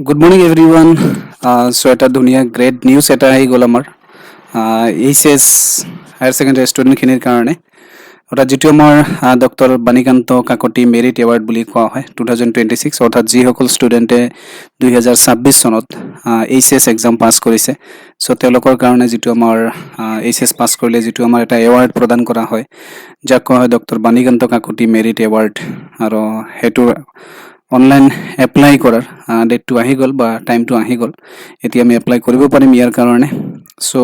Good morning, everyone. So, এটা ধুনীয়া great news এটা আহি গ'ল আমাৰ এইচএছ হায়াৰ ছেকেণ্ডেৰী ষ্টুডেণ্টখিনিৰ কাৰণে অৰ্থাৎ যিটো আমাৰ doctor Banikanta Kakati merit award বুলি কোৱা হয় 2026 অৰ্থাৎ যিসকল ষ্টুডেণ্টে 2026 চনত এইচএছ এক্সাম পাছ কৰিছে চ' তেওঁলোকৰ কাৰণে যিটো আমাৰ এইচএছ পাছ কৰিলে যিটো আমাৰ এটা এৱাৰ্ড প্ৰদান কৰা হয় যাক কোৱা হয় doctor Banikanta Kakati merit award আৰু সেইটো অনলাইন এপ্লাই কৰাৰ ডেটটো আহি গ'ল বা টাইমটো আহি গ'ল এতিয়া আমি এপ্লাই কৰিব পাৰিম ইয়াৰ কাৰণে so'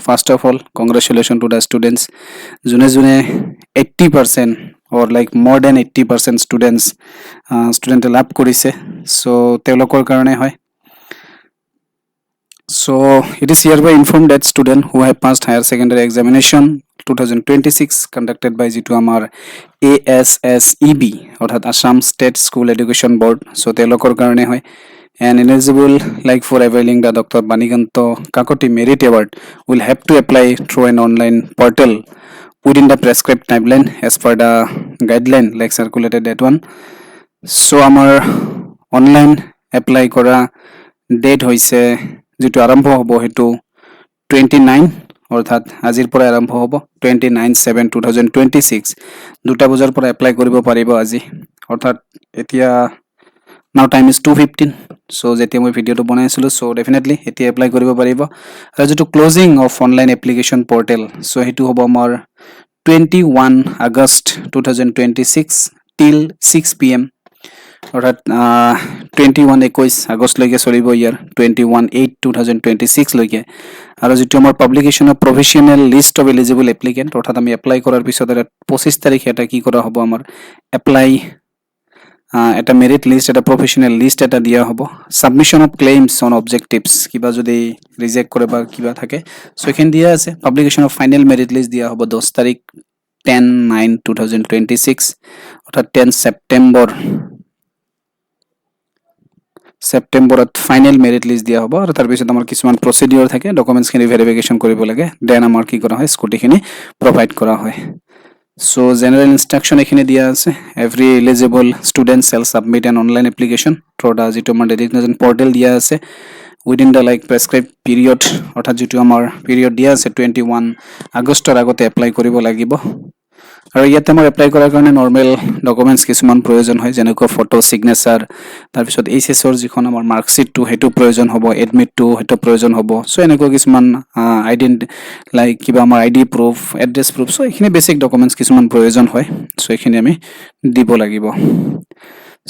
first of all congratulation to the students যোনে যোনে 80% অৰ লাইক মোৰ দেন 80% ষ্টুডেণ্টে লাভ কৰিছে চ' তেওঁলোকৰ কাৰণে হয়. So it is hereby informed that students who have passed higher secondary examination 2026 conducted by যিটো আমাৰ ASSEB অৰ্থাৎ Assam State School Education Board so তেওঁলোকৰ কাৰণে হয় and eligible like for availing the Dr. Banikanta Kakoti Merit Award will have to apply through an online portal within the prescribed timeline as per the guideline like circulated that one. So আমাৰ online apply কৰা date হৈছে যেটো আৰম্ভ হ'ব হেতু 29 অৰ্থাৎ আজিৰ পৰা আৰম্ভ হ'ব 29/7/2026 দুটা বজাৰ পৰা এপ্লাই কৰিব পাৰিব আজি অৰ্থাৎ এতিয়া now time is 2:15 so যেতিয়া মই ভিডিওটো বনাইছিলো so definitely এতিয়া এপ্লাই কৰিব পাৰিব আৰু যেটো closing of online application portal so হেতু হ'ব আমাৰ 21 আগষ্ট 2026 till 6 pm অৰ্থাৎ 21 আগস্ট লৈকে চলিব ইয়াৰ 21/8/2026 লৈকে আৰু যেটো আমাৰ publication of professional list of eligible applicant অৰ্থাৎ আমি এপ্লাই কৰাৰ পিছত 25 তাৰিখে এটা কি কৰা হ'ব আমাৰ এপ্লাই এটা মেৰিট লিষ্ট এটা প্ৰফেশনাল লিষ্ট এটা দিয়া হ'ব submission of claims on objectives কিবা যদি ৰিজেক্ট কৰে বা কিবা থাকে সো এখান দিয়া আছে publication of final merit list দিয়া হ'ব 10 তাৰিখ 10/9/2026 অৰ্থাৎ 10 সেপ্টেম্বৰত ফাইনাল মেৰিট লিষ্ট দিয়া হ'ব আৰু তাৰ পিছত আমাৰ কিছুমান প্ৰসিডিউৰ থাকে ডকুমেন্টছ খিনি ভেৰিফিকেশন কৰিব লাগে দেন আমাৰ কি কৰা হয় স্কুটি খিনি প্ৰভাইড কৰা হয় so general instruction এখানে দিয়া আছে every eligible student shall submit an online application through the যেটো আমাৰ designation portal দিয়া আছে within the like prescribed period অৰ্থাৎ যেটো আমাৰ পিৰিয়ড দিয়া আছে 21 আগষ্টৰ আগতে এপ্লাই কৰিব লাগিব আৰু ইয়াতে আমাৰ এপ্লাই কৰাৰ কাৰণে নৰমাল ডকুমেন্টছ কিছুমান প্ৰয়োজন হয় যেনেকৈ ফটো সিগনেচাৰ তাৰ পিছত এইচএছ ৰ যিখন আমাৰ মাৰ্কশিট টো হেতু প্ৰয়োজন হ'ব এডমিট টো হেতু প্ৰয়োজন হ'ব সো এনেকৈ কিছুমান আইডেন্টি লাইক কিবা আমাৰ ID proof address proof so এখিনি বেসিক ডকুমেন্টছ কিছুমান প্ৰয়োজন হয় সো এখিনি আমি দিব লাগিব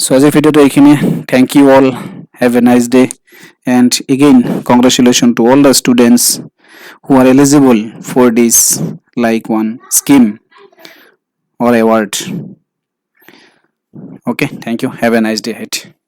সো আজি ভিডিওটো এখিনি thank you all have a nice day and again congratulations to all the students who are eligible for this like one scheme or award. Okay, thank you. Have a nice day ahead.